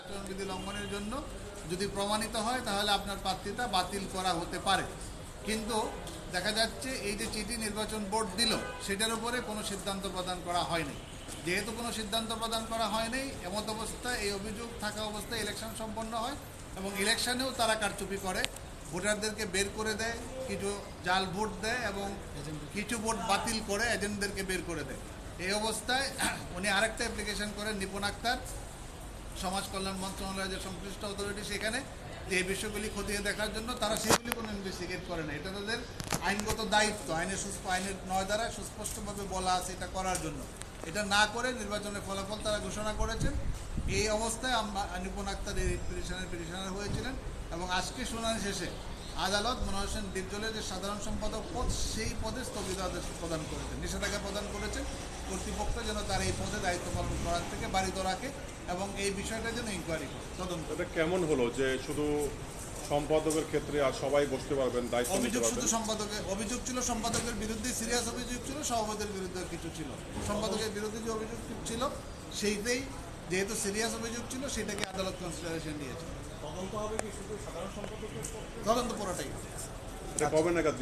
আচরণবিধি লঙ্ঘনের জন্য যদি প্রমাণিত হয় তাহলে আপনার প্রার্থিতা বাতিল করা হতে পারে। কিন্তু দেখা যাচ্ছে এই যে চিঠি নির্বাচন বোর্ড দিল সেটার উপরে কোনো সিদ্ধান্ত প্রদান করা হয়নি। যেহেতু কোনো সিদ্ধান্ত প্রদান করা হয়নি, এমত অবস্থায় এই অভিযোগ থাকা অবস্থায় ইলেকশন সম্পন্ন হয় এবং ইলেকশনেও তারা কারচুপি করে, ভোটারদেরকে বের করে দেয়, কিছু জাল ভোট দেয় এবং কিছু ভোট বাতিল করে এজেন্টদেরকে বের করে দেয়। এই অবস্থায় উনি আরেকটা অ্যাপ্লিকেশন করেন, নিপুণ আক্তার, সমাজ কল্যাণ মন্ত্রণালয়ের যে সংশ্লিষ্ট অথরিটি সেখানে, যে এই বিষয়গুলি খতিয়ে দেখার জন্য। তারা সেগুলি কোনো ইনভেস্টিগেট করে না। এটা তাদের আইনগত দায়িত্ব, আইনের 9 দ্বারা সুস্পষ্টভাবে বলা আছে এটা করার জন্য। এটা না করে নির্বাচনের ফলাফল তারা ঘোষণা করেছেন। এই অবস্থায় নিপুণ আক্তার এই পিটিশনার হয়েছিলেন এবং আজকে শুনানি শেষে আদালত মনোহর হোসেন ডিপজলের যে সাধারণ সম্পাদক পদ সেই পদে স্থগিতাদেশ প্রদান করেছেন, নিষেধাজ্ঞা প্রদান করেছেন কর্তৃপক্ষ যেন তার এই পদে দায়িত্ব পালন করার থেকে বাড়িত রাখে এবং এই বিষয়টা যেন ইনকোয়ারি করে তদন্ত। এটা কেমন হলো যে শুধু সম্পাদকের ক্ষেত্রে আর সবাই বসতে পারবেন, দায়িত্ব নিতে অভিযোগ পারবেন? শুধু সম্পাদকের অভিযোগ ছিল, সম্পাদকের বিরুদ্ধে সিরিয়াস অভিযোগ ছিল, সভাপতির বিরুদ্ধে কিছু ছিল। সম্পাদকের বিরুদ্ধে যে অভিযোগ ছিল সেইটাই, যেহেতু সিরিয়াস অভিযোগ ছিল সেটাকে আদালত কনসিডারেশন নিয়েছে। তদন্ত হবে কি শুধু সাধারণ সম্পাদকের? তদন্ত পুরোটাই। এটা কবে নাগাদ